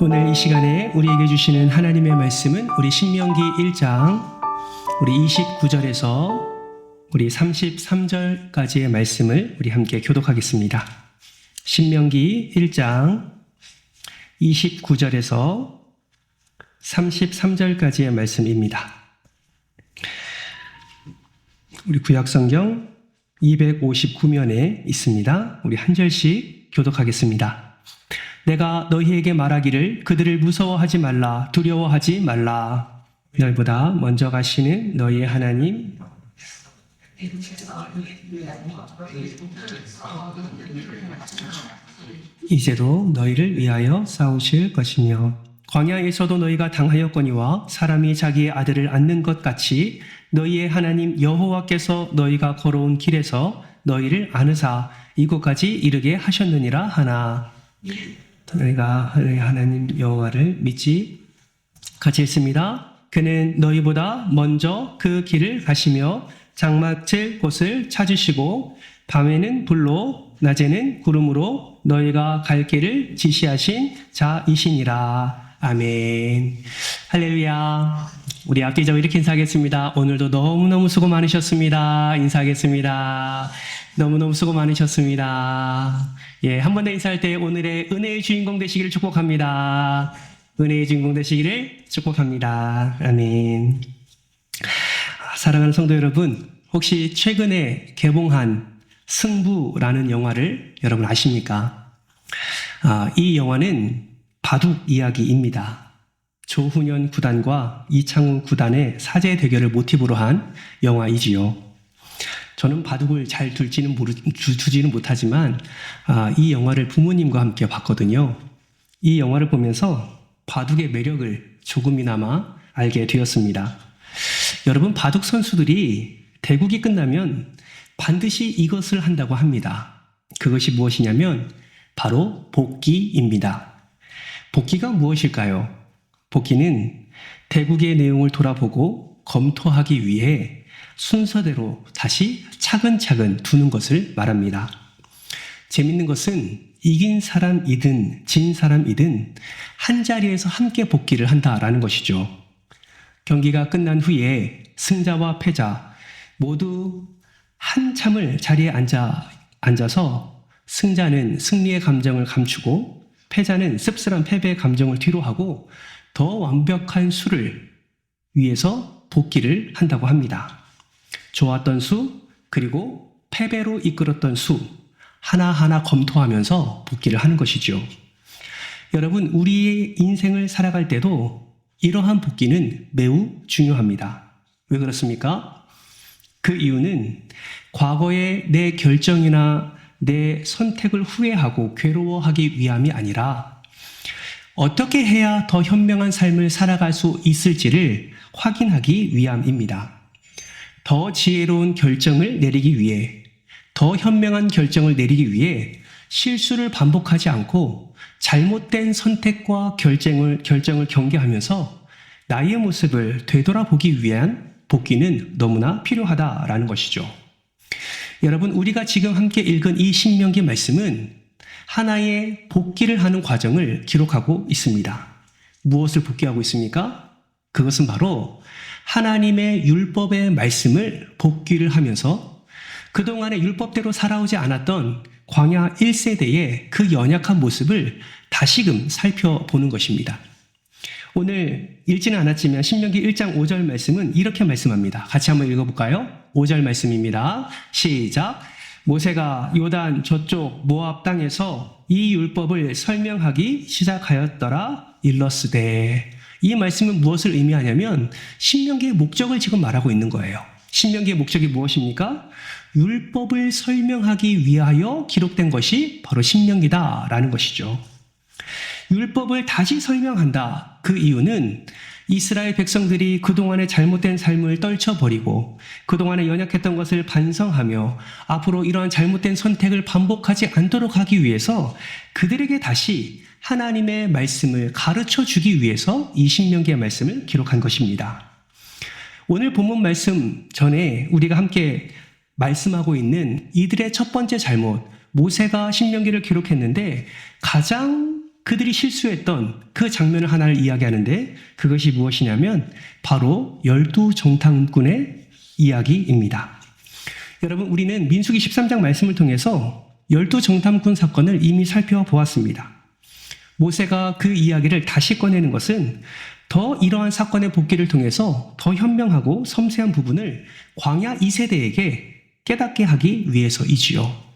오늘 이 시간에 우리에게 주시는 하나님의 말씀은 우리 신명기 1장 우리 29절에서 우리 33절까지의 말씀을 우리 함께 교독하겠습니다. 신명기 1장 29절에서 33절까지의 말씀입니다. 우리 구약성경 259면에 있습니다. 우리 한 절씩 교독하겠습니다. 내가 너희에게 말하기를 그들을 무서워하지 말라, 두려워하지 말라. 너희보다 먼저 가시는 너희의 하나님 이제도 너희를 위하여 싸우실 것이며 광야에서도 너희가 당하였거니와 사람이 자기의 아들을 안는 것 같이 너희의 하나님 여호와께서 너희가 걸어온 길에서 너희를 안으사 이곳까지 이르게 하셨느니라 하나. 너희가 너희 하나님 여호와를 믿지 같이 읽습니다. 그는 너희보다 먼저 그 길을 가시며 장막칠 곳을 찾으시고 밤에는 불로 낮에는 구름으로 너희가 갈 길을 지시하신 자이시니라. 아멘. 할렐루야. 우리 앞뒤적으로 이렇게 인사하겠습니다. 오늘도 너무너무 수고 많으셨습니다. 인사하겠습니다. 너무너무 수고 많으셨습니다. 예, 한 번 더 인사할 때 오늘의 은혜의 주인공 되시기를 축복합니다. 은혜의 주인공 되시기를 축복합니다. 아멘. 사랑하는 성도 여러분, 혹시 최근에 개봉한 승부라는 영화를 여러분 아십니까? 이 영화는 바둑 이야기입니다. 조훈현 구단과 이창훈 구단의 사제 대결을 모티브로 한 영화이지요. 저는 바둑을 잘 두지는 못하지만 이 영화를 부모님과 함께 봤거든요. 이 영화를 보면서 바둑의 매력을 조금이나마 알게 되었습니다. 여러분, 바둑 선수들이 대국이 끝나면 반드시 이것을 한다고 합니다. 그것이 무엇이냐면 바로 복기입니다. 복기가 무엇일까요? 복기는 대국의 내용을 돌아보고 검토하기 위해 순서대로 다시 차근차근 두는 것을 말합니다. 재밌는 것은 이긴 사람이든 진 사람이든 한 자리에서 함께 복기를 한다라는 것이죠. 경기가 끝난 후에 승자와 패자 모두 한참을 자리에 앉아서 승자는 승리의 감정을 감추고 패자는 씁쓸한 패배의 감정을 뒤로하고 더 완벽한 수를 위해서 복기를 한다고 합니다. 좋았던 수 그리고 패배로 이끌었던 수 하나하나 검토하면서 복기를 하는 것이죠. 여러분, 우리의 인생을 살아갈 때도 이러한 복기는 매우 중요합니다. 왜 그렇습니까? 그 이유는 과거의 내 결정이나 내 선택을 후회하고 괴로워하기 위함이 아니라 어떻게 해야 더 현명한 삶을 살아갈 수 있을지를 확인하기 위함입니다. 더 지혜로운 결정을 내리기 위해, 더 현명한 결정을 내리기 위해 실수를 반복하지 않고 잘못된 선택과 결정을 경계하면서 나의 모습을 되돌아보기 위한 복기는 너무나 필요하다라는 것이죠. 여러분, 우리가 지금 함께 읽은 이 신명기 말씀은 하나의 복기를 하는 과정을 기록하고 있습니다. 무엇을 복기하고 있습니까? 그것은 바로 하나님의 율법의 말씀을 복기를 하면서 그동안의 율법대로 살아오지 않았던 광야 1세대의 그 연약한 모습을 다시금 살펴보는 것입니다. 오늘 읽지는 않았지만 신명기 1장 5절 말씀은 이렇게 말씀합니다. 같이 한번 읽어볼까요? 5절 말씀입니다. 시작. 모세가 요단 저쪽 모압 땅에서 이 율법을 설명하기 시작하였더라 일러스되. 이 말씀은 무엇을 의미하냐면 신명기의 목적을 지금 말하고 있는 거예요. 신명기의 목적이 무엇입니까? 율법을 설명하기 위하여 기록된 것이 바로 신명기다라는 것이죠. 율법을 다시 설명한다. 그 이유는 이스라엘 백성들이 그동안의 잘못된 삶을 떨쳐버리고 그동안에 연약했던 것을 반성하며 앞으로 이러한 잘못된 선택을 반복하지 않도록 하기 위해서 그들에게 다시 하나님의 말씀을 가르쳐 주기 위해서 이 신명기의 말씀을 기록한 것입니다. 오늘 본문 말씀 전에 우리가 함께 말씀하고 있는 이들의 첫 번째 잘못, 모세가 신명기를 기록했는데 가장 그들이 실수했던 그 장면을 하나를 이야기하는데 그것이 무엇이냐면 바로 12정탐꾼의 이야기입니다. 여러분, 우리는 민수기 13장 말씀을 통해서 12정탐꾼 사건을 이미 살펴보았습니다. 모세가 그 이야기를 다시 꺼내는 것은 더 이러한 사건의 복귀를 통해서 더 현명하고 섬세한 부분을 광야 2세대에게 깨닫게 하기 위해서이지요.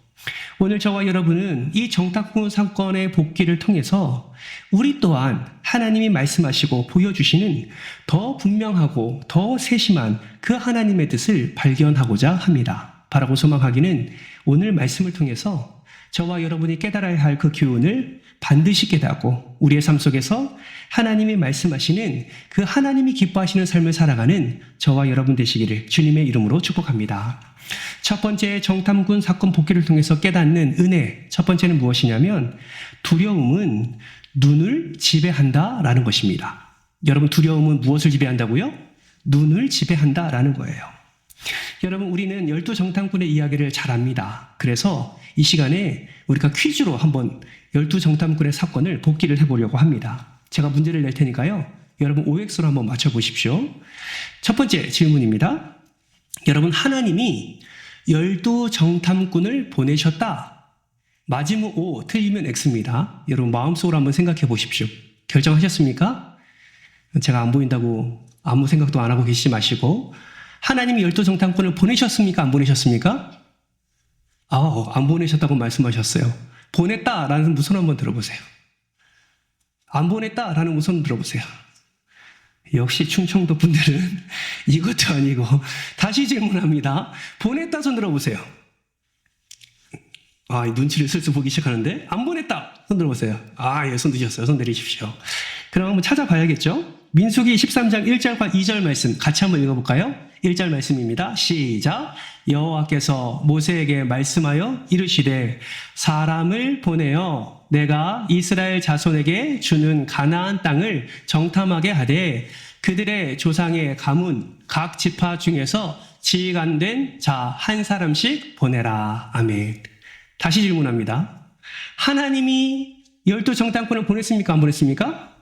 오늘 저와 여러분은 이 정탐꾼 사건의 복귀를 통해서 우리 또한 하나님이 말씀하시고 보여주시는 더 분명하고 더 세심한 그 하나님의 뜻을 발견하고자 합니다. 바라고 소망하기는 오늘 말씀을 통해서 저와 여러분이 깨달아야 할 그 교훈을 반드시 깨닫고 우리의 삶 속에서 하나님이 말씀하시는 그 하나님이 기뻐하시는 삶을 살아가는 저와 여러분 되시기를 주님의 이름으로 축복합니다. 첫 번째 정탐꾼 사건 복귀를 통해서 깨닫는 은혜, 첫 번째는 무엇이냐면 두려움은 눈을 지배한다라는 것입니다. 여러분, 두려움은 무엇을 지배한다고요? 눈을 지배한다라는 거예요. 여러분, 우리는 12정탐꾼의 이야기를 잘 압니다. 그래서 이 시간에 우리가 퀴즈로 한번 12정탐꾼의 사건을 복기를 해보려고 합니다. 제가 문제를 낼 테니까요. 여러분 OX로 한번 맞춰보십시오. 첫 번째 질문입니다. 여러분, 하나님이 12정탐꾼을 보내셨다. 맞으면 O, 틀리면 X입니다. 여러분 마음속으로 한번 생각해 보십시오. 결정하셨습니까? 제가 안 보인다고 아무 생각도 안 하고 계시지 마시고, 하나님이 12정탐꾼을 보내셨습니까? 안 보내셨습니까? 안 보내셨다고 말씀하셨어요. 보냈다라는 손 한번 들어보세요. 안 보냈다라는 손 들어보세요. 역시 충청도 분들은 이것도 아니고. 다시 질문합니다. 보냈다 손 들어보세요. 눈치를 슬슬 보기 시작하는데, 안 보냈다 손 들어보세요. 예, 손 드셨어요. 손 내리십시오. 그럼 한번 찾아봐야겠죠? 민수기 13장 1절과 2절 말씀 같이 한번 읽어볼까요? 1절 말씀입니다. 시작. 여호와께서 모세에게 말씀하여 이르시되 사람을 보내어 내가 이스라엘 자손에게 주는 가나안 땅을 정탐하게 하되 그들의 조상의 가문 각 지파 중에서 지간된 자 한 사람씩 보내라. 아멘. 다시 질문합니다. 하나님이 12정탐꾼을 보냈습니까? 안 보냈습니까?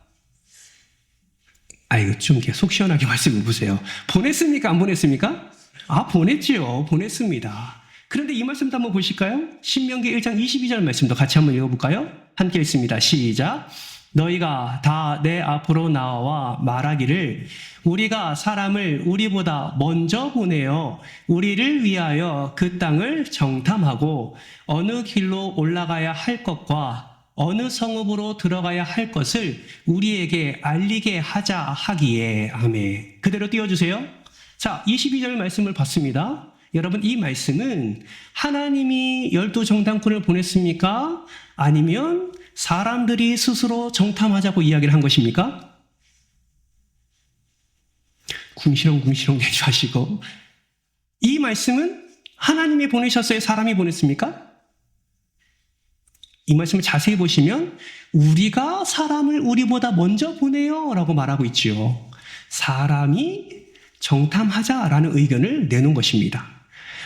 좀 이렇게 속 시원하게 말씀해 보세요. 보냈습니까? 안 보냈습니까? 보냈지요. 보냈습니다. 그런데 이 말씀도 한번 보실까요? 신명기 1장 22절 말씀도 같이 한번 읽어볼까요? 함께 읽습니다. 시작. 너희가 다 내 앞으로 나와 말하기를 우리가 사람을 우리보다 먼저 보내어 우리를 위하여 그 땅을 정탐하고 어느 길로 올라가야 할 것과 어느 성읍으로 들어가야 할 것을 우리에게 알리게 하자 하기에. 아멘. 그대로 띄워주세요. 자, 22절 말씀을 봤습니다. 여러분, 이 말씀은 하나님이 12정탐꾼을 보냈습니까? 아니면 사람들이 스스로 정탐하자고 이야기를 한 것입니까? 궁시렁궁시렁 대지 마시고, 이 말씀은 하나님이 보내셨어요? 사람이 보냈습니까? 이 말씀을 자세히 보시면 우리가 사람을 우리보다 먼저 보내요 라고 말하고 있지요. 사람이 정탐하자라는 의견을 내놓은 것입니다.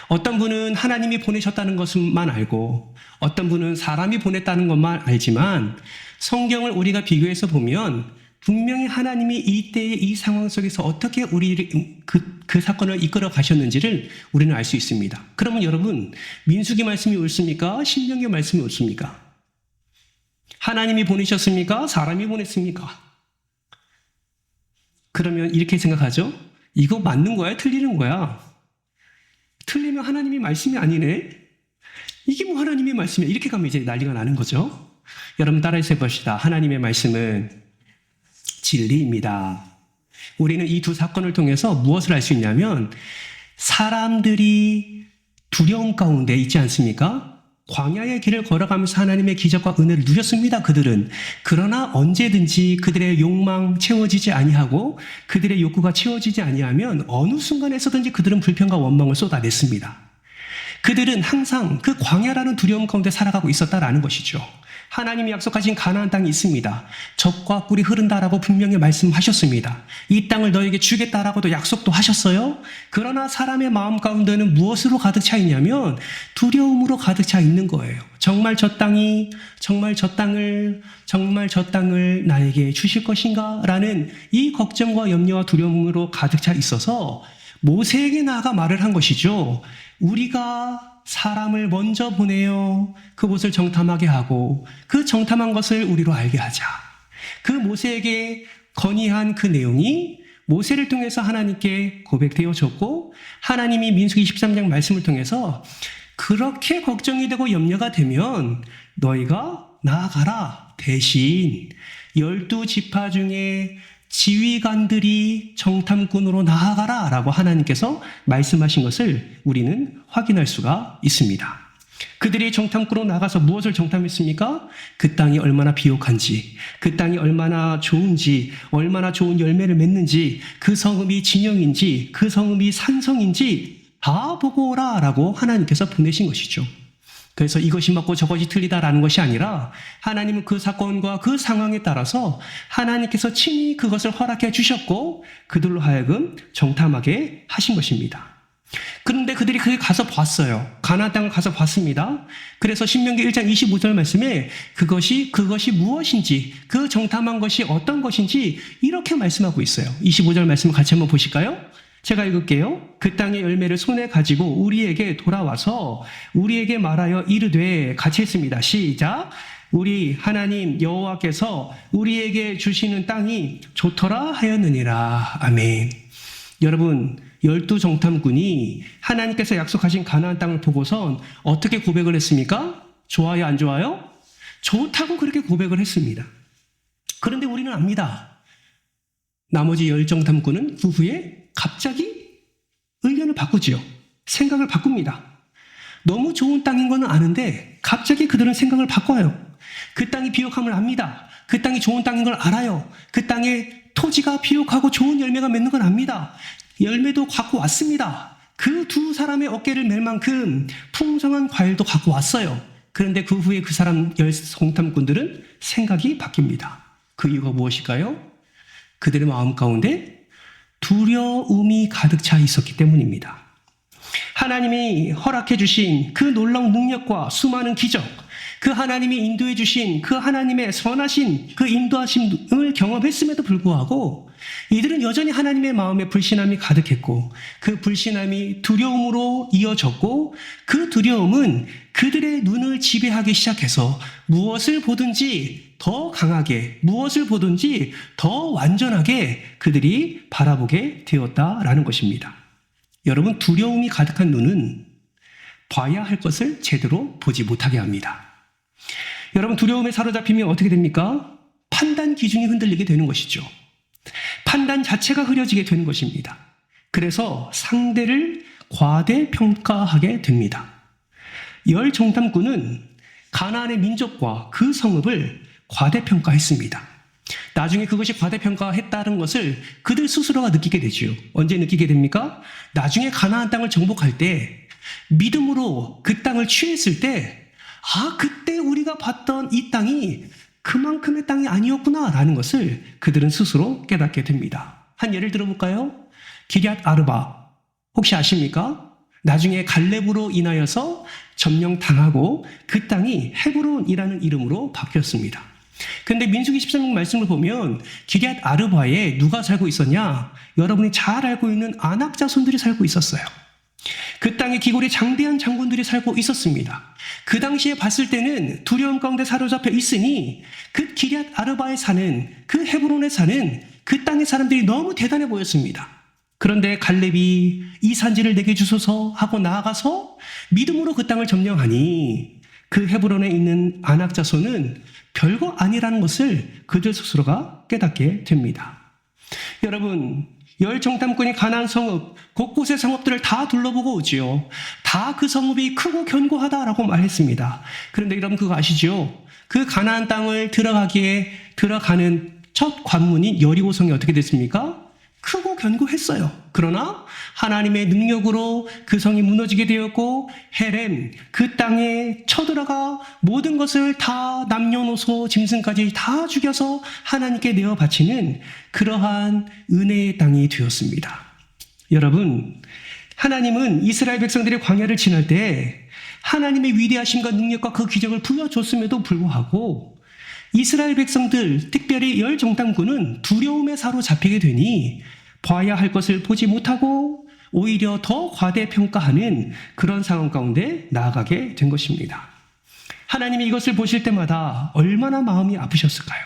어떤 분은 하나님이 보내셨다는 것만 알고 어떤 분은 사람이 보냈다는 것만 알지만 성경을 우리가 비교해서 보면 분명히 하나님이 이때의 이 상황 속에서 어떻게 우리를 그 사건을 이끌어 가셨는지를 우리는 알 수 있습니다. 그러면 여러분, 민수기 말씀이 옳습니까? 신명기 말씀이 옳습니까? 하나님이 보내셨습니까? 사람이 보냈습니까? 그러면 이렇게 생각하죠? 이거 맞는 거야? 틀리는 거야? 틀리면 하나님이 말씀이 아니네? 이게 뭐 하나님의 말씀이야? 이렇게 가면 이제 난리가 나는 거죠. 여러분 따라해서 해봅시다. 하나님의 말씀은 진리입니다. 우리는 이 두 사건을 통해서 무엇을 알 수 있냐면 사람들이 두려움 가운데 있지 않습니까? 광야의 길을 걸어가면서 하나님의 기적과 은혜를 누렸습니다. 그들은. 그러나 언제든지 그들의 욕망 채워지지 아니하고 그들의 욕구가 채워지지 아니하면 어느 순간에서든지 그들은 불평과 원망을 쏟아냈습니다. 그들은 항상 그 광야라는 두려움 가운데 살아가고 있었다라는 것이죠. 하나님이 약속하신 가나안 땅이 있습니다. 젖과 꿀이 흐른다라고 분명히 말씀하셨습니다. 이 땅을 너에게 주겠다라고도 약속도 하셨어요. 그러나 사람의 마음 가운데는 무엇으로 가득 차 있냐면 두려움으로 가득 차 있는 거예요. 정말 저 땅을 나에게 주실 것인가? 라는 이 걱정과 염려와 두려움으로 가득 차 있어서 모세에게 나아가 말을 한 것이죠. 우리가 사람을 먼저 보내어 그곳을 정탐하게 하고 그 정탐한 것을 우리로 알게 하자. 그 모세에게 건의한 그 내용이 모세를 통해서 하나님께 고백되어졌고 하나님이 민수기 13장 말씀을 통해서 그렇게 걱정이 되고 염려가 되면 너희가 나아가라. 대신 12지파 중에 지휘관들이 정탐꾼으로 나아가라 라고 하나님께서 말씀하신 것을 우리는 확인할 수가 있습니다. 그들이 정탐꾼으로 나가서 무엇을 정탐했습니까? 그 땅이 얼마나 비옥한지, 그 땅이 얼마나 좋은지, 얼마나 좋은 열매를 맺는지, 그 성읍이 진영인지, 그 성읍이 산성인지 다 보고 오라 라고 하나님께서 보내신 것이죠. 그래서 이것이 맞고 저것이 틀리다라는 것이 아니라 하나님은 그 사건과 그 상황에 따라서 하나님께서 친히 그것을 허락해 주셨고 그들로 하여금 정탐하게 하신 것입니다. 그런데 그들이 거기 가서 봤어요. 가나안 땅을 가서 봤습니다. 그래서 신명기 1장 25절 말씀에 그것이 무엇인지, 그 정탐한 것이 어떤 것인지 이렇게 말씀하고 있어요. 25절 말씀을 같이 한번 보실까요? 제가 읽을게요. 그 땅의 열매를 손에 가지고 우리에게 돌아와서 우리에게 말하여 이르되, 같이 했습니다. 시작. 우리 하나님 여호와께서 우리에게 주시는 땅이 좋더라 하였느니라. 아멘. 여러분, 12정탐꾼이 하나님께서 약속하신 가나안 땅을 보고선 어떻게 고백을 했습니까? 좋아요, 안 좋아요? 좋다고 그렇게 고백을 했습니다. 그런데 우리는 압니다. 나머지 10정탐꾼은 그 후에 갑자기 의견을 바꾸지요. 생각을 바꿉니다. 너무 좋은 땅인 건 아는데 갑자기 그들은 생각을 바꿔요. 그 땅이 비옥함을 압니다. 그 땅이 좋은 땅인 걸 알아요. 그 땅에 토지가 비옥하고 좋은 열매가 맺는 걸 압니다. 열매도 갖고 왔습니다. 그 두 사람의 어깨를 멜 만큼 풍성한 과일도 갖고 왔어요. 그런데 그 후에 그 사람 10정탐꾼들은 생각이 바뀝니다. 그 이유가 무엇일까요? 그들의 마음 가운데 두려움이 가득 차 있었기 때문입니다. 하나님이 허락해 주신 그 놀라운 능력과 수많은 기적, 그 하나님이 인도해 주신 그 하나님의 선하신 그 인도하심을 경험했음에도 불구하고 이들은 여전히 하나님의 마음에 불신함이 가득했고 그 불신함이 두려움으로 이어졌고 그 두려움은 그들의 눈을 지배하기 시작해서 무엇을 보든지 더 강하게, 무엇을 보든지 더 완전하게 그들이 바라보게 되었다라는 것입니다. 여러분, 두려움이 가득한 눈은 봐야 할 것을 제대로 보지 못하게 합니다. 여러분, 두려움에 사로잡히면 어떻게 됩니까? 판단 기준이 흔들리게 되는 것이죠. 판단 자체가 흐려지게 되는 것입니다. 그래서 상대를 과대평가하게 됩니다. 10정탐꾼은 가나안의 민족과 그 성읍을 과대평가했습니다. 나중에 그것이 과대평가했다는 것을 그들 스스로가 느끼게 되죠. 언제 느끼게 됩니까? 나중에 가나안 땅을 정복할 때 믿음으로 그 땅을 취했을 때 그때 우리가 봤던 이 땅이 그만큼의 땅이 아니었구나 라는 것을 그들은 스스로 깨닫게 됩니다. 한 예를 들어볼까요? 기럇 아르바 혹시 아십니까? 나중에 갈렙으로 인하여서 점령당하고 그 땅이 헤브론이라는 이름으로 바뀌었습니다. 그런데 민수기 13장 말씀을 보면 기럇 아르바에 누가 살고 있었냐? 여러분이 잘 알고 있는 아낙 자손들이 살고 있었어요. 그 땅에 기골이 장대한 장군들이 살고 있었습니다. 그 당시에 봤을 때는 두려움 가운데 사로잡혀 있으니 그 기럇 아르바에 사는, 그 헤브론에 사는 그 땅의 사람들이 너무 대단해 보였습니다. 그런데 갈렙이 이 산지를 내게 주소서 하고 나아가서 믿음으로 그 땅을 점령하니 그 헤브론에 있는 아낙 자손은 별거 아니라는 것을 그들 스스로가 깨닫게 됩니다. 여러분, 10정탐꾼이 가나안 성읍, 곳곳의 성읍들을 다 둘러보고 오지요. 다 그 성읍이 크고 견고하다라고 말했습니다. 그런데 여러분 그거 아시죠? 그 가나안 땅을 들어가는 첫 관문인 여리고성이 어떻게 됐습니까? 크고 견고했어요. 그러나 하나님의 능력으로 그 성이 무너지게 되었고 헤렘 그 땅에 쳐들어가 모든 것을 다 남녀노소 짐승까지 다 죽여서 하나님께 내어 바치는 그러한 은혜의 땅이 되었습니다. 여러분, 하나님은 이스라엘 백성들의 광야를 지날 때 하나님의 위대하심과 능력과 그 기적을 보여줬음에도 불구하고 이스라엘 백성들, 특별히 열 정탐꾼은 두려움에 사로잡히게 되니 봐야 할 것을 보지 못하고 오히려 더 과대평가하는 그런 상황 가운데 나아가게 된 것입니다. 하나님이 이것을 보실 때마다 얼마나 마음이 아프셨을까요?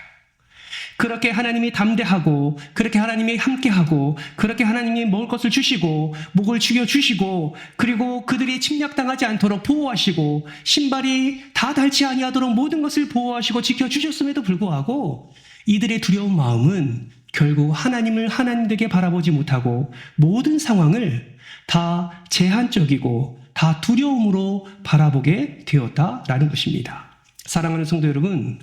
그렇게 하나님이 담대하고, 그렇게 하나님이 함께하고, 그렇게 하나님이 먹을 것을 주시고, 목을 죽여주시고, 그리고 그들이 침략당하지 않도록 보호하시고, 신발이 다 닳지 아니하도록 모든 것을 보호하시고 지켜주셨음에도 불구하고 이들의 두려운 마음은 결국 하나님을 하나님되게 바라보지 못하고 모든 상황을 다 제한적이고 다 두려움으로 바라보게 되었다라는 것입니다. 사랑하는 성도 여러분,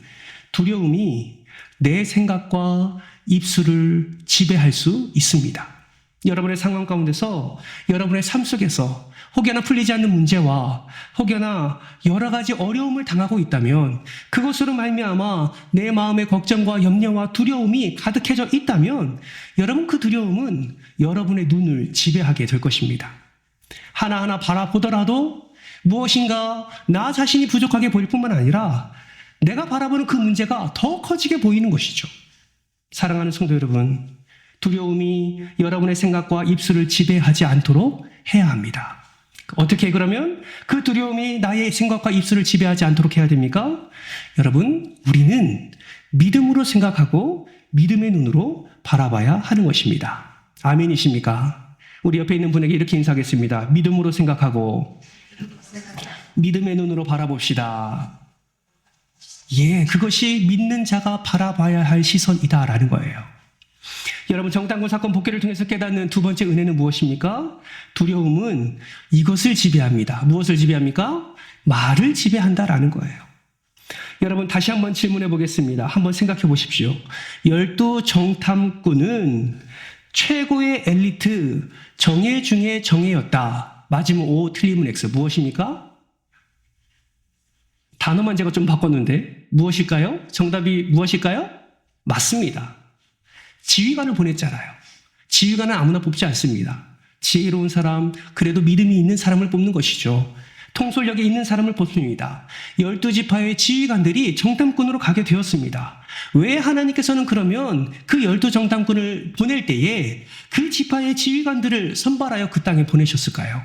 두려움이 내 생각과 입술을 지배할 수 있습니다. 여러분의 상황 가운데서, 여러분의 삶 속에서 혹여나 풀리지 않는 문제와 혹여나 여러 가지 어려움을 당하고 있다면, 그것으로 말미암아 내 마음의 걱정과 염려와 두려움이 가득해져 있다면 여러분, 그 두려움은 여러분의 눈을 지배하게 될 것입니다. 하나하나 바라보더라도 무엇인가 나 자신이 부족하게 보일 뿐만 아니라 내가 바라보는 그 문제가 더 커지게 보이는 것이죠. 사랑하는 성도 여러분, 두려움이 여러분의 생각과 입술을 지배하지 않도록 해야 합니다. 어떻게 그러면 그 두려움이 나의 생각과 입술을 지배하지 않도록 해야 됩니까? 여러분, 우리는 믿음으로 생각하고 믿음의 눈으로 바라봐야 하는 것입니다. 아멘이십니까? 우리 옆에 있는 분에게 이렇게 인사하겠습니다. 믿음으로 생각하고 믿음의 눈으로 바라봅시다. 예, 그것이 믿는 자가 바라봐야 할 시선이다라는 거예요. 여러분, 정탐꾼 사건 복귀를 통해서 깨닫는 두 번째 은혜는 무엇입니까? 두려움은 이것을 지배합니다. 무엇을 지배합니까? 말을 지배한다라는 거예요. 여러분, 다시 한번 질문해 보겠습니다. 한번 생각해 보십시오. 12 정탐꾼은 최고의 엘리트, 정예 중에 정예였다. 맞으면 O, 틀리면 X. 무엇입니까? 단어만 제가 좀 바꿨는데 무엇일까요? 정답이 무엇일까요? 맞습니다. 지휘관을 보냈잖아요. 지휘관은 아무나 뽑지 않습니다. 지혜로운 사람, 그래도 믿음이 있는 사람을 뽑는 것이죠. 통솔력이 있는 사람을 뽑습니다. 12지파의 지휘관들이 정탐꾼으로 가게 되었습니다. 왜 하나님께서는 그러면 그 12 정탐꾼을 보낼 때에 그 지파의 지휘관들을 선발하여 그 땅에 보내셨을까요?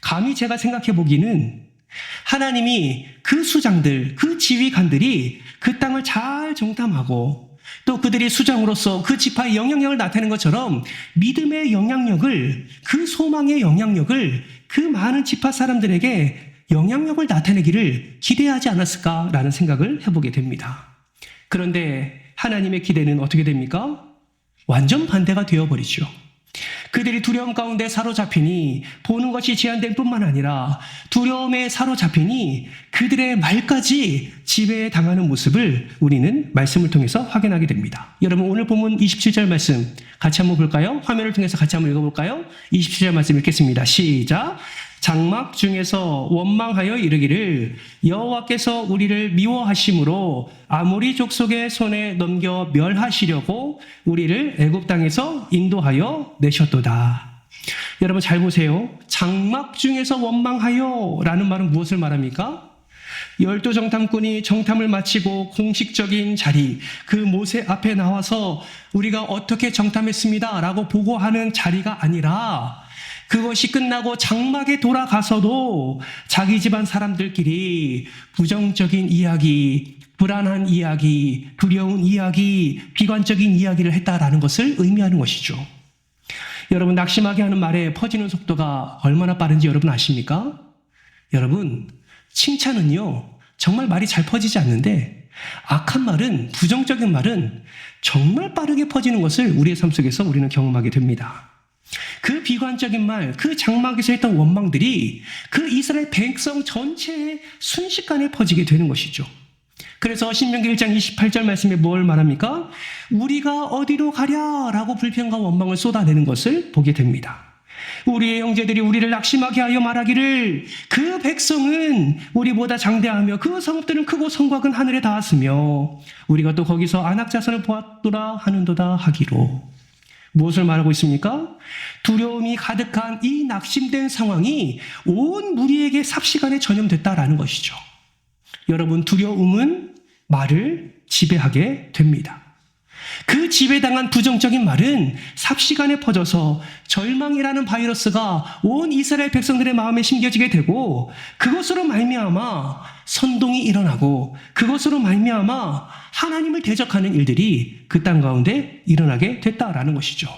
감히 제가 생각해 보기는 하나님이 그 수장들, 그 지휘관들이 그 땅을 잘 정탐하고 또 그들이 수장으로서 그 지파의 영향력을 나타내는 것처럼 믿음의 영향력을, 그 소망의 영향력을 그 많은 지파 사람들에게 영향력을 나타내기를 기대하지 않았을까라는 생각을 해보게 됩니다. 그런데 하나님의 기대는 어떻게 됩니까? 완전 반대가 되어버리죠. 그들이 두려움 가운데 사로잡히니 보는 것이 제한된 뿐만 아니라 두려움에 사로잡히니 그들의 말까지 지배당하는 모습을 우리는 말씀을 통해서 확인하게 됩니다. 여러분, 오늘 본문 27절 말씀 같이 한번 볼까요? 화면을 통해서 같이 한번 읽어볼까요? 27절 말씀 읽겠습니다. 시작! 장막 중에서 원망하여 이르기를 여호와께서 우리를 미워하심으로 아모리 족속의 손에 넘겨 멸하시려고 우리를 애굽 땅에서 인도하여 내셨도다. 여러분, 잘 보세요. 장막 중에서 원망하여 라는 말은 무엇을 말합니까? 12 정탐꾼이 정탐을 마치고 공식적인 자리, 그 모세 앞에 나와서 우리가 어떻게 정탐했습니다 라고 보고하는 자리가 아니라 그것이 끝나고 장막에 돌아가서도 자기 집안 사람들끼리 부정적인 이야기, 불안한 이야기, 두려운 이야기, 비관적인 이야기를 했다라는 것을 의미하는 것이죠. 여러분, 낙심하게 하는 말에 퍼지는 속도가 얼마나 빠른지 여러분 아십니까? 여러분, 칭찬은요, 정말 말이 잘 퍼지지 않는데 악한 말은, 부정적인 말은 정말 빠르게 퍼지는 것을 우리의 삶 속에서 우리는 경험하게 됩니다. 그 비관적인 말, 그 장막에서 했던 원망들이 그 이스라엘 백성 전체에 순식간에 퍼지게 되는 것이죠. 그래서 신명기 1장 28절 말씀에 뭘 말합니까? 우리가 어디로 가랴라고 불평과 원망을 쏟아내는 것을 보게 됩니다. 우리의 형제들이 우리를 낙심하게 하여 말하기를 그 백성은 우리보다 장대하며 그 성읍들은 크고 성곽은 하늘에 닿았으며 우리가 또 거기서 안악자선을 보았도다 하는도다 하기로. 무엇을 말하고 있습니까? 두려움이 가득한 이 낙심된 상황이 온 무리에게 삽시간에 전염됐다라는 것이죠. 여러분, 두려움은 말을 지배하게 됩니다. 그 지배당한 부정적인 말은 삽시간에 퍼져서 절망이라는 바이러스가 온 이스라엘 백성들의 마음에 심겨지게 되고 그것으로 말미암아 선동이 일어나고 그것으로 말미암아 하나님을 대적하는 일들이 그 땅 가운데 일어나게 됐다라는 것이죠.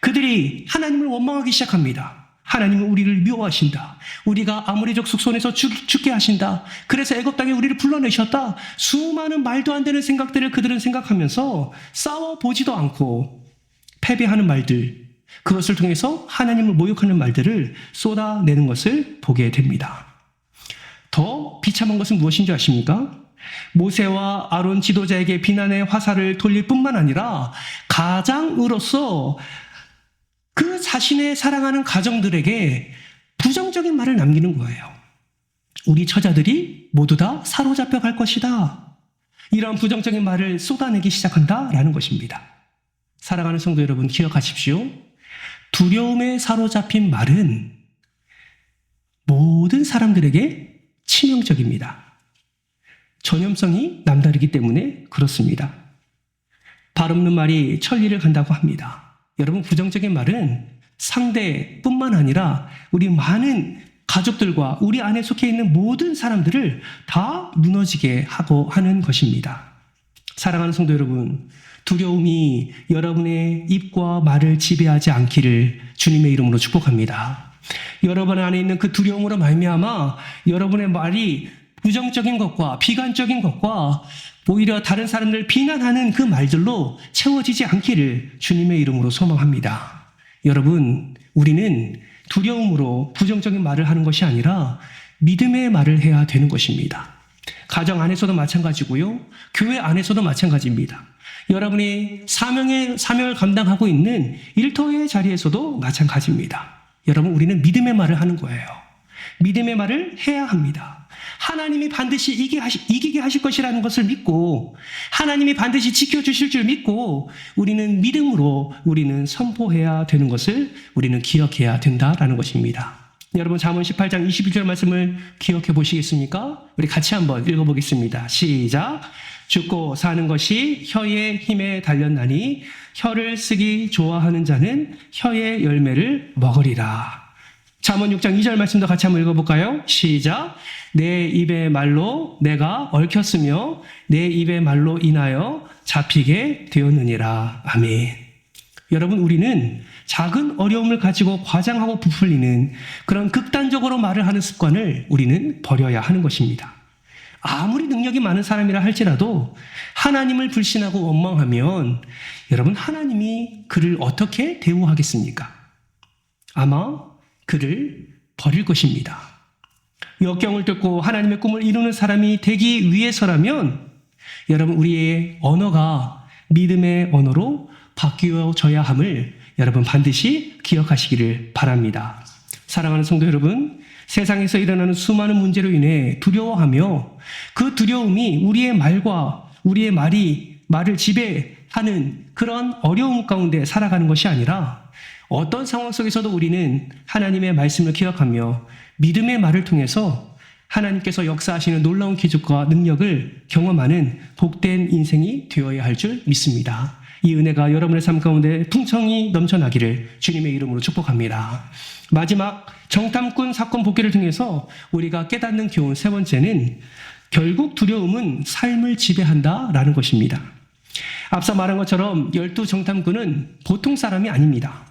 그들이 하나님을 원망하기 시작합니다. 하나님은 우리를 미워하신다. 우리가 아모리족 숙손에서 죽게 하신다. 그래서 애굽 땅에 우리를 불러내셨다. 수많은 말도 안 되는 생각들을 그들은 생각하면서 싸워보지도 않고 패배하는 말들, 그것을 통해서 하나님을 모욕하는 말들을 쏟아내는 것을 보게 됩니다. 더 비참한 것은 무엇인지 아십니까? 모세와 아론 지도자에게 비난의 화살을 돌릴 뿐만 아니라 가장으로서 그 자신의 사랑하는 가정들에게 부정적인 말을 남기는 거예요. 우리 처자들이 모두 다 사로잡혀 갈 것이다. 이런 부정적인 말을 쏟아내기 시작한다라는 것입니다. 사랑하는 성도 여러분, 기억하십시오. 두려움에 사로잡힌 말은 모든 사람들에게 치명적입니다. 전염성이 남다르기 때문에 그렇습니다. 발 없는 말이 천리를 간다고 합니다. 여러분, 부정적인 말은 상대뿐만 아니라 우리 많은 가족들과 우리 안에 속해 있는 모든 사람들을 다 무너지게 하고 하는 것입니다. 사랑하는 성도 여러분, 두려움이 여러분의 입과 말을 지배하지 않기를 주님의 이름으로 축복합니다. 여러분 안에 있는 그 두려움으로 말미암아 여러분의 말이 부정적인 것과 비관적인 것과 오히려 다른 사람들을 비난하는 그 말들로 채워지지 않기를 주님의 이름으로 소망합니다. 여러분, 우리는 두려움으로 부정적인 말을 하는 것이 아니라 믿음의 말을 해야 되는 것입니다. 가정 안에서도 마찬가지고요. 교회 안에서도 마찬가지입니다. 여러분이 사명을 감당하고 있는 일터의 자리에서도 마찬가지입니다. 여러분, 우리는 믿음의 말을 하는 거예요. 믿음의 말을 해야 합니다. 하나님이 반드시 이기게 하실 것이라는 것을 믿고 하나님이 반드시 지켜주실 줄 믿고 우리는 믿음으로 우리는 선포해야 되는 것을 우리는 기억해야 된다라는 것입니다. 여러분, 잠언 18장 21절 말씀을 기억해 보시겠습니까? 우리 같이 한번 읽어보겠습니다. 시작. 죽고 사는 것이 혀의 힘에 달렸나니 혀를 쓰기 좋아하는 자는 혀의 열매를 먹으리라. 잠언 6장 2절 말씀도 같이 한번 읽어볼까요? 시작. 내 입의 말로 내가 얽혔으며 내 입의 말로 인하여 잡히게 되었느니라. 아멘. 여러분, 우리는 작은 어려움을 가지고 과장하고 부풀리는 그런 극단적으로 말을 하는 습관을 우리는 버려야 하는 것입니다. 아무리 능력이 많은 사람이라 할지라도 하나님을 불신하고 원망하면 여러분, 하나님이 그를 어떻게 대우하겠습니까? 아마 그를 버릴 것입니다. 역경을 뚫고 하나님의 꿈을 이루는 사람이 되기 위해서라면 여러분, 우리의 언어가 믿음의 언어로 바뀌어져야 함을 여러분 반드시 기억하시기를 바랍니다. 사랑하는 성도 여러분, 세상에서 일어나는 수많은 문제로 인해 두려워하며 그 두려움이 우리의 말과 우리의 말을 지배하는 그런 어려움 가운데 살아가는 것이 아니라 어떤 상황 속에서도 우리는 하나님의 말씀을 기억하며 믿음의 말을 통해서 하나님께서 역사하시는 놀라운 기적과 능력을 경험하는 복된 인생이 되어야 할 줄 믿습니다. 이 은혜가 여러분의 삶 가운데 풍성히 넘쳐나기를 주님의 이름으로 축복합니다. 마지막 정탐꾼 사건 복귀를 통해서 우리가 깨닫는 교훈 세 번째는 결국 두려움은 삶을 지배한다라는 것입니다. 앞서 말한 것처럼 12 정탐꾼은 보통 사람이 아닙니다.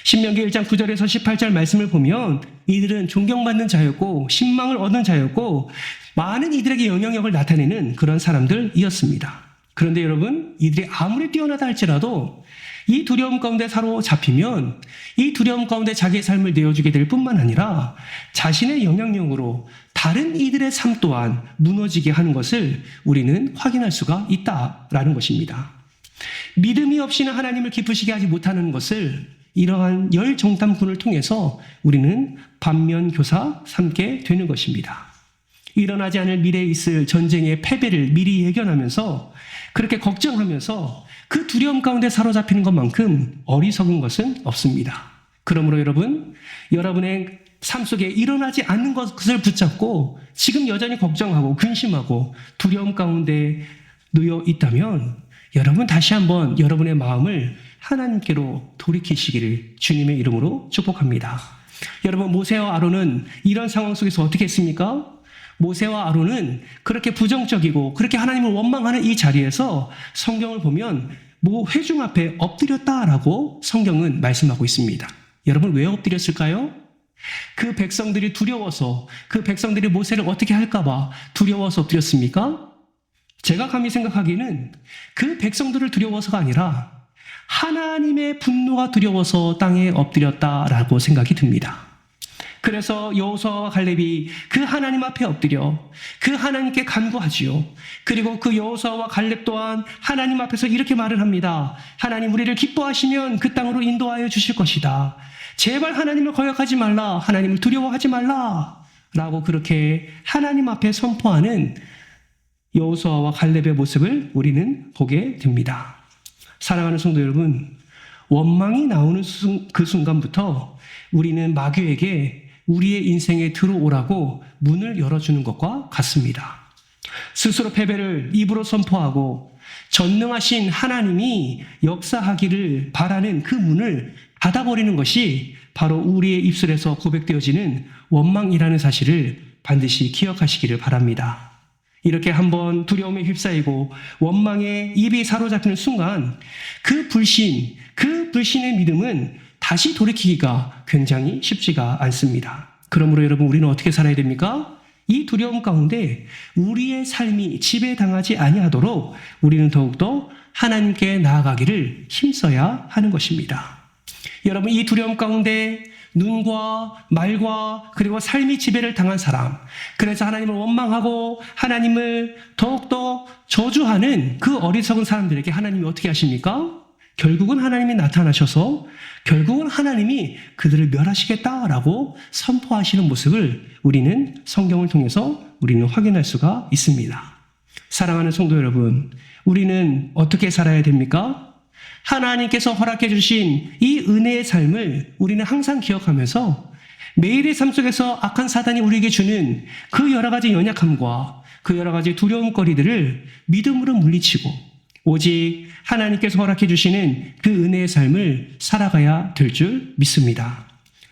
신명기 1장 9절에서 18절 말씀을 보면 이들은 존경받는 자였고 신망을 얻는 자였고 많은 이들에게 영향력을 나타내는 그런 사람들이었습니다. 그런데 여러분, 이들이 아무리 뛰어나다 할지라도 이 두려움 가운데 사로잡히면 이 두려움 가운데 자기의 삶을 내어주게 될 뿐만 아니라 자신의 영향력으로 다른 이들의 삶 또한 무너지게 하는 것을 우리는 확인할 수가 있다라는 것입니다. 믿음이 없이는 하나님을 기쁘시게 하지 못하는 것을 이러한 열정탐꾼을 통해서 우리는 반면교사 삼게 되는 것입니다. 일어나지 않을 미래에 있을 전쟁의 패배를 미리 예견하면서 그렇게 걱정하면서 그 두려움 가운데 사로잡히는 것만큼 어리석은 것은 없습니다. 그러므로 여러분의 삶 속에 일어나지 않는 것을 붙잡고 지금 여전히 걱정하고 근심하고 두려움 가운데 놓여 있다면 여러분 다시 한번 여러분의 마음을 하나님께로 돌이키시기를 주님의 이름으로 축복합니다. 여러분, 모세와 아론은 이런 상황 속에서 어떻게 했습니까? 모세와 아론은 그렇게 부정적이고 그렇게 하나님을 원망하는 이 자리에서 성경을 보면 회중 앞에 엎드렸다라고 성경은 말씀하고 있습니다. 여러분, 왜 엎드렸을까요? 그 백성들이 두려워서, 그 백성들이 모세를 어떻게 할까봐 두려워서 엎드렸습니까? 제가 감히 생각하기에는 그 백성들을 두려워서가 아니라 하나님의 분노가 두려워서 땅에 엎드렸다라고 생각이 듭니다. 그래서 여호수아와 갈렙이 그 하나님 앞에 엎드려 그 하나님께 간구하지요. 그리고 그 여호수아와 갈렙 또한 하나님 앞에서 이렇게 말을 합니다. 하나님, 우리를 기뻐하시면 그 땅으로 인도하여 주실 것이다. 제발 하나님을 거역하지 말라. 하나님을 두려워하지 말라. 라고 그렇게 하나님 앞에 선포하는 여호수아와 갈렙의 모습을 우리는 보게 됩니다. 사랑하는 성도 여러분, 원망이 나오는 그 순간부터 우리는 마귀에게 우리의 인생에 들어오라고 문을 열어주는 것과 같습니다. 스스로 패배를 입으로 선포하고 전능하신 하나님이 역사하기를 바라는 그 문을 닫아버리는 것이 바로 우리의 입술에서 고백되어지는 원망이라는 사실을 반드시 기억하시기를 바랍니다. 이렇게 한번 두려움에 휩싸이고 원망에 입이 사로잡히는 순간 그 불신의 믿음은 다시 돌이키기가 굉장히 쉽지가 않습니다. 그러므로 여러분, 우리는 어떻게 살아야 됩니까? 이 두려움 가운데 우리의 삶이 지배당하지 아니하도록 우리는 더욱더 하나님께 나아가기를 힘써야 하는 것입니다. 여러분, 이 두려움 가운데 눈과 말과 그리고 삶이 지배를 당한 사람, 그래서 하나님을 원망하고 하나님을 더욱더 저주하는 그 어리석은 사람들에게 하나님이 어떻게 하십니까? 결국은 하나님이 나타나셔서 결국은 하나님이 그들을 멸하시겠다라고 선포하시는 모습을 우리는 성경을 통해서 우리는 확인할 수가 있습니다. 사랑하는 성도 여러분, 우리는 어떻게 살아야 됩니까? 하나님께서 허락해 주신 이 은혜의 삶을 우리는 항상 기억하면서 매일의 삶 속에서 악한 사단이 우리에게 주는 그 여러 가지 연약함과 그 여러 가지 두려움거리들을 믿음으로 물리치고 오직 하나님께서 허락해 주시는 그 은혜의 삶을 살아가야 될 줄 믿습니다.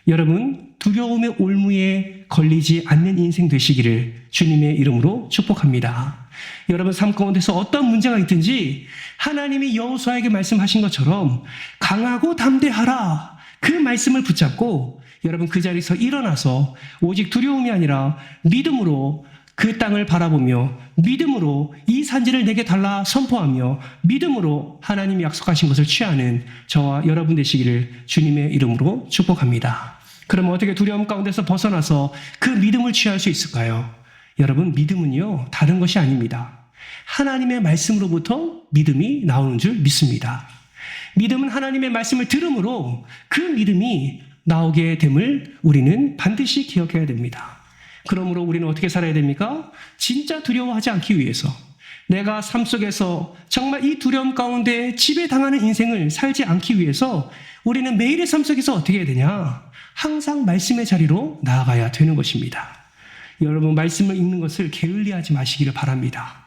여러분, 두려움의 올무에 걸리지 않는 인생 되시기를 주님의 이름으로 축복합니다. 여러분, 삶 가운데서 어떤 문제가 있든지 하나님이 여호수아에게 말씀하신 것처럼 강하고 담대하라, 그 말씀을 붙잡고 여러분 그 자리에서 일어나서 오직 두려움이 아니라 믿음으로 그 땅을 바라보며 믿음으로 이 산지를 내게 달라 선포하며 믿음으로 하나님이 약속하신 것을 취하는 저와 여러분 되시기를 주님의 이름으로 축복합니다. 그러면 어떻게 두려움 가운데서 벗어나서 그 믿음을 취할 수 있을까요? 여러분, 믿음은요, 다른 것이 아닙니다. 하나님의 말씀으로부터 믿음이 나오는 줄 믿습니다. 믿음은 하나님의 말씀을 들음으로 그 믿음이 나오게 됨을 우리는 반드시 기억해야 됩니다. 그러므로 우리는 어떻게 살아야 됩니까? 진짜 두려워하지 않기 위해서, 내가 삶 속에서 정말 이 두려움 가운데 지배당하는 인생을 살지 않기 위해서 우리는 매일의 삶 속에서 어떻게 해야 되냐? 항상 말씀의 자리로 나아가야 되는 것입니다. 여러분, 말씀을 읽는 것을 게을리하지 마시기를 바랍니다.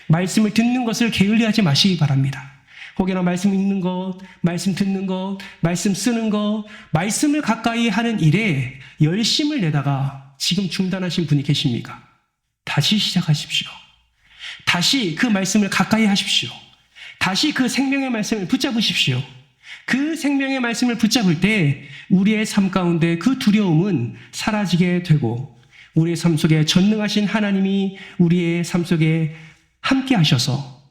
말씀을 듣는 것을 게을리하지 마시기 바랍니다. 혹여나 말씀 읽는 것, 말씀 듣는 것, 말씀 쓰는 것, 말씀을 가까이 하는 일에 열심을 내다가 지금 중단하신 분이 계십니까? 다시 시작하십시오. 다시 그 말씀을 가까이 하십시오. 다시 그 생명의 말씀을 붙잡으십시오. 그 생명의 말씀을 붙잡을 때 우리의 삶 가운데 그 두려움은 사라지게 되고 우리의 삶 속에 전능하신 하나님이 우리의 삶 속에 함께 하셔서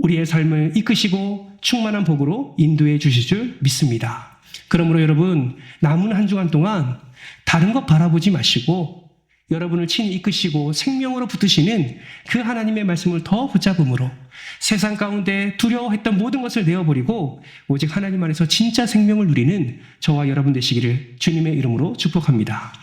우리의 삶을 이끄시고 충만한 복으로 인도해 주실 줄 믿습니다. 그러므로 여러분, 남은 한 주간 동안 다른 것 바라보지 마시고 여러분을 친히 이끄시고 생명으로 붙으시는 그 하나님의 말씀을 더 붙잡음으로 세상 가운데 두려워했던 모든 것을 내어버리고 오직 하나님 안에서 진짜 생명을 누리는 저와 여러분 되시기를 주님의 이름으로 축복합니다.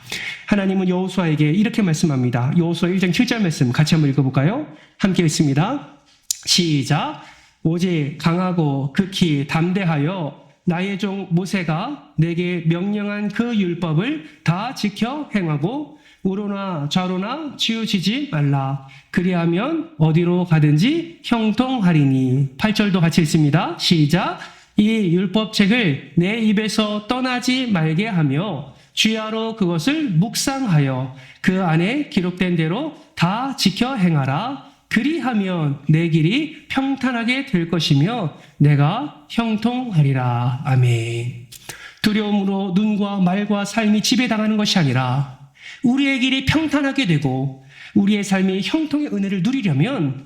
하나님은 여호수아에게 이렇게 말씀합니다. 여호수아 1장 7절 말씀 같이 한번 읽어볼까요? 함께 읽습니다. 시작. 오직 강하고 극히 담대하여 나의 종 모세가 내게 명령한 그 율법을 다 지켜 행하고 우로나 좌로나 치우치지 말라. 그리하면 어디로 가든지 형통하리니. 8절도 같이 읽습니다. 시작. 이 율법책을 내 입에서 떠나지 말게 하며 주야로 그것을 묵상하여 그 안에 기록된 대로 다 지켜 행하라. 그리하면 내 길이 평탄하게 될 것이며 내가 형통하리라. 아멘. 두려움으로 눈과 말과 삶이 지배당하는 것이 아니라 우리의 길이 평탄하게 되고 우리의 삶이 형통의 은혜를 누리려면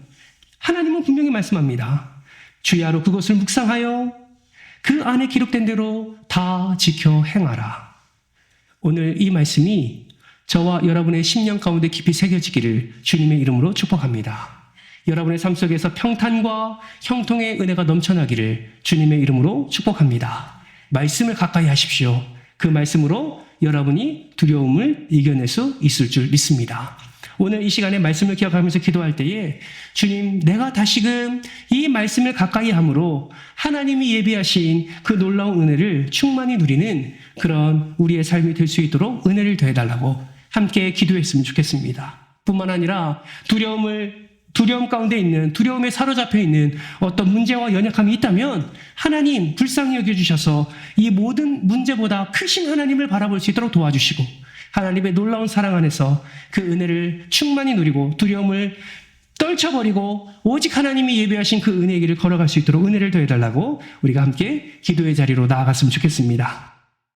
하나님은 분명히 말씀합니다. 주야로 그것을 묵상하여 그 안에 기록된 대로 다 지켜 행하라. 오늘 이 말씀이 저와 여러분의 심령 가운데 깊이 새겨지기를 주님의 이름으로 축복합니다. 여러분의 삶 속에서 평탄과 형통의 은혜가 넘쳐나기를 주님의 이름으로 축복합니다. 말씀을 가까이 하십시오. 그 말씀으로 여러분이 두려움을 이겨낼 수 있을 줄 믿습니다. 오늘 이 시간에 말씀을 기억하면서 기도할 때에 주님, 내가 다시금 이 말씀을 가까이 함으로 하나님이 예비하신 그 놀라운 은혜를 충만히 누리는 그런 우리의 삶이 될 수 있도록 은혜를 더해달라고 함께 기도했으면 좋겠습니다. 뿐만 아니라 두려움 가운데 있는, 두려움에 사로잡혀 있는 어떤 문제와 연약함이 있다면 하나님 불쌍히 여겨주셔서 이 모든 문제보다 크신 하나님을 바라볼 수 있도록 도와주시고 하나님의 놀라운 사랑 안에서 그 은혜를 충만히 누리고 두려움을 떨쳐버리고 오직 하나님이 예비하신 그 은혜의 길을 걸어갈 수 있도록 은혜를 더해달라고 우리가 함께 기도의 자리로 나아갔으면 좋겠습니다.